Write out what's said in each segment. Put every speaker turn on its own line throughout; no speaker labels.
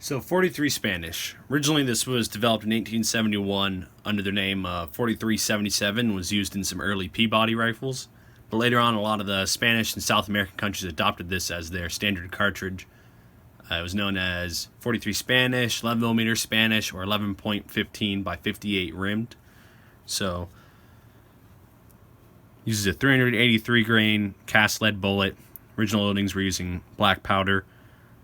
So 43 Spanish. Originally this was developed in 1871 under the name 4377, was used in some early Peabody rifles. But later on a lot of the Spanish and South American countries adopted this as their standard cartridge. It was known as 43 Spanish, 11mm Spanish, or 11.15 by 58 rimmed. So uses a 383 grain cast lead bullet. Original loadings were using black powder.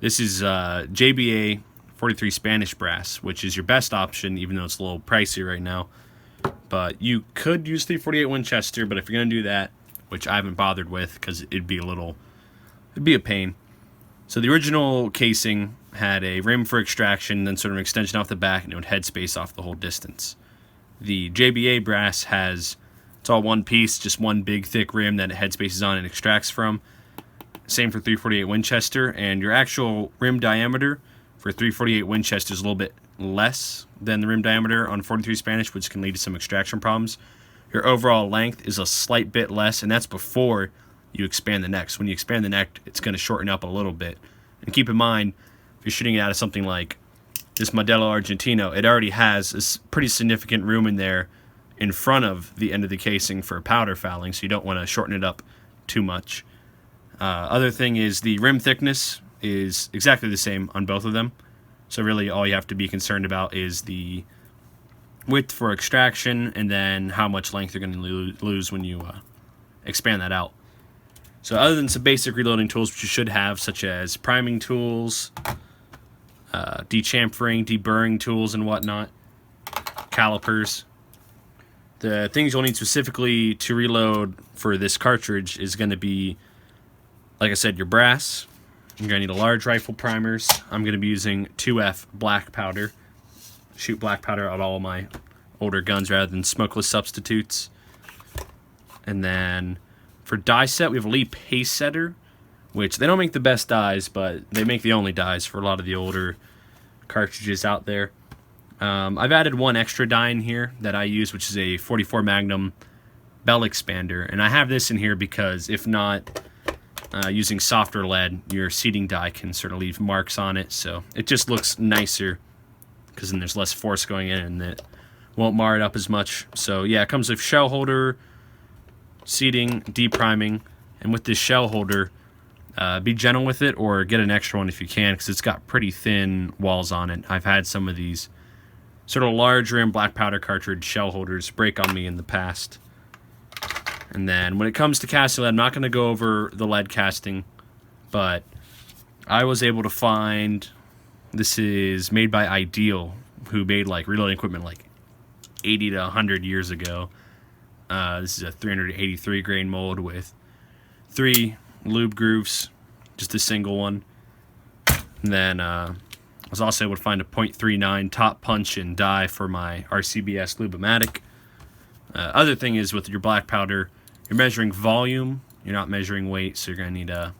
This is JBA 43 Spanish brass, which is your best option, even though it's a little pricey right now. But you could use 348 Winchester, but if you're going to do that, which I haven't bothered with because it'd be a pain. So the original casing had a rim for extraction, then sort of an extension off the back, and it would headspace off the whole distance. The JBA brass it's all one piece, just one big thick rim that it headspaces on and extracts from. Same for 348 Winchester, and your actual rim diameter for 348 Winchester is a little bit less than the rim diameter on 43 Spanish, which can lead to some extraction problems. Your overall length is a slight bit less, and that's before you expand the neck. So when you expand the neck, it's going to shorten up a little bit. And keep in mind, if you're shooting it out of something like this Modelo Argentino, it already has a pretty significant room in there in front of the end of the casing for powder fouling, so you don't want to shorten it up too much. Other thing is the rim thickness is exactly the same on both of them. So really all you have to be concerned about is the width for extraction and then how much length you're going to lose when you expand that out. So other than some basic reloading tools which you should have, such as priming tools, dechamfering, deburring tools and whatnot, calipers, the things you'll need specifically to reload for this cartridge is going to be, like I said, your brass. You're going to need a large rifle primers. I'm going to be using 2F black powder. Shoot black powder out all my older guns rather than smokeless substitutes. And then for die set, we have a Lee pace setter, which they don't make the best dies, but they make the only dies for a lot of the older cartridges out there. I've added one extra die in here that I use, which is a 44 Magnum bell expander. And I have this in here because if not, using softer lead, your seating die can sort of leave marks on it, so it just looks nicer because then there's less force going in and it won't mar it up as much. So yeah, it comes with shell holder, seating, depriming, and with this shell holder, be gentle with it or get an extra one if you can because it's got pretty thin walls on it. I've had some of these sort of large rim black powder cartridge shell holders break on me in the past. And then when it comes to casting lead, I'm not going to go over the lead casting, but I was able to find, this is made by Ideal, who made like reloading equipment like 80 to 100 years ago. This is a 383 grain mold with 3 lube grooves, just a single one. And then I was also able to find a .39 top punch and die for my RCBS Lube-O-Matic. Other thing is with your black powder, you're measuring volume, you're not measuring weight, so you're going to need a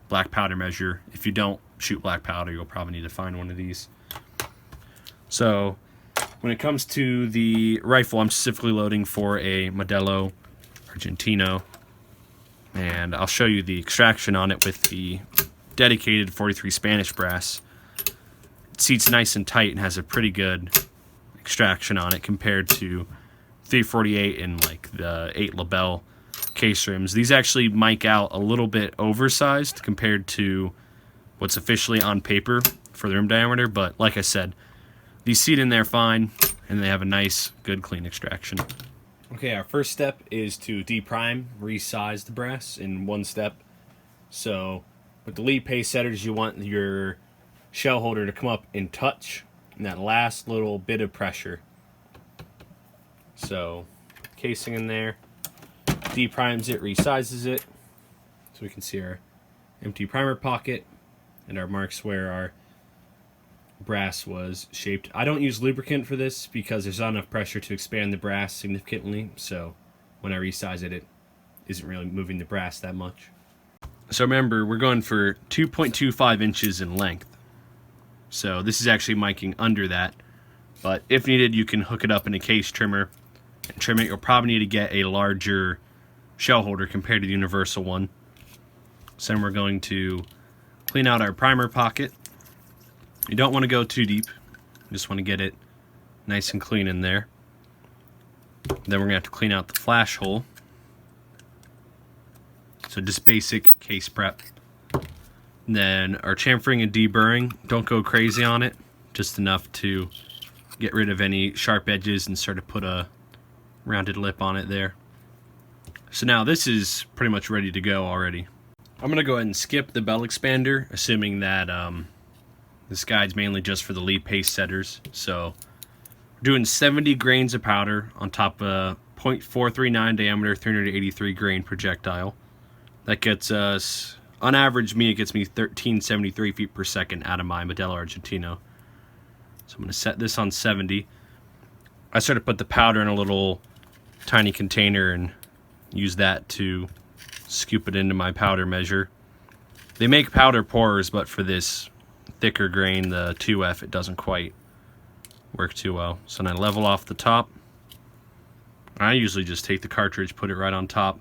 black powder measure. If you don't shoot black powder, you'll probably need to find one of these. So when it comes to the rifle, I'm specifically loading for a Modelo Argentino, and I'll show you the extraction on it with the dedicated 43 Spanish brass. It seats nice and tight and has a pretty good extraction on it compared to 348 and like the 8 Lebel case rims. These actually mic out a little bit oversized compared to what's officially on paper for the rim diameter, but like I said, these seat in there fine and they have a nice, good, clean extraction. Okay, our first step is to deprime, resize the brass in one step. So with the Lee pace setters, you want your shell holder to come up in touch and that last little bit of pressure. So casing in there, deprimes it, resizes it, so we can see our empty primer pocket and our marks where our brass was shaped. I don't use lubricant for this because there's not enough pressure to expand the brass significantly, so when I resize it, it isn't really moving the brass that much. So remember, we're going for 2.25 inches in length. So this is actually miking under that, but if needed, you can hook it up in a case trimmer and trim it. You'll probably need to get a larger shell holder compared to the universal one. So then we're going to clean out our primer pocket. You don't want to go too deep. You just want to get it nice and clean in there. Then we're going to have to clean out the flash hole. So just basic case prep. And then our chamfering and deburring, don't go crazy on it. Just enough to get rid of any sharp edges and sort of put a rounded lip on it there. So now this is pretty much ready to go already. I'm going to go ahead and skip the belt expander, assuming that this guide's mainly just for the lead pace setters. So we're doing 70 grains of powder on top of a .439 diameter 383 grain projectile. That gets us, on average, it gets me 1373 feet per second out of my Modelo Argentino. So I'm going to set this on 70. I sort of put the powder in a little tiny container and use that to scoop it into my powder measure. They make powder pourers, but for this thicker grain, the 2F, it doesn't quite work too well. So then I level off the top. I usually just take the cartridge, put it right on top,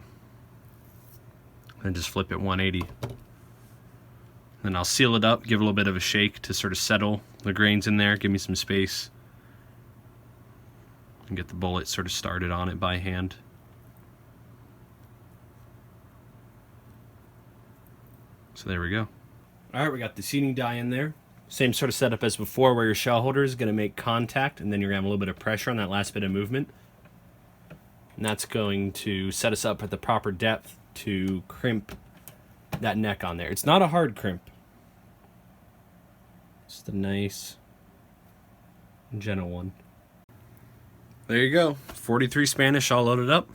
and just flip it 180. Then I'll seal it up, give it a little bit of a shake to sort of settle the grains in there, give me some space, and get the bullet sort of started on it by hand. So there we go. Alright, we got the seating die in there. Same sort of setup as before, where your shell holder is going to make contact, and then you're going to have a little bit of pressure on that last bit of movement. And that's going to set us up at the proper depth to crimp that neck on there. It's not a hard crimp. Just a nice, gentle one. There you go. 43 Spanish all loaded up.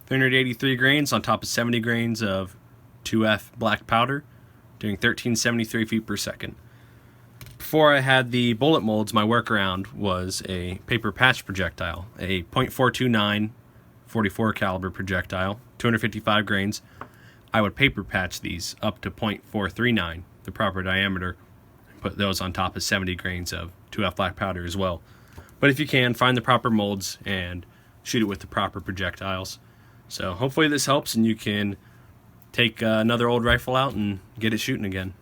383 grains on top of 70 grains of 2F black powder, doing 1373 feet per second. Before I had the bullet molds, my workaround was a paper patch projectile, a .429 44 caliber projectile, 255 grains. I would paper patch these up to .439, the proper diameter, and put those on top of 70 grains of 2F black powder as well. But if you can, find the proper molds and shoot it with the proper projectiles. So hopefully this helps and you can take another old rifle out and get it shooting again.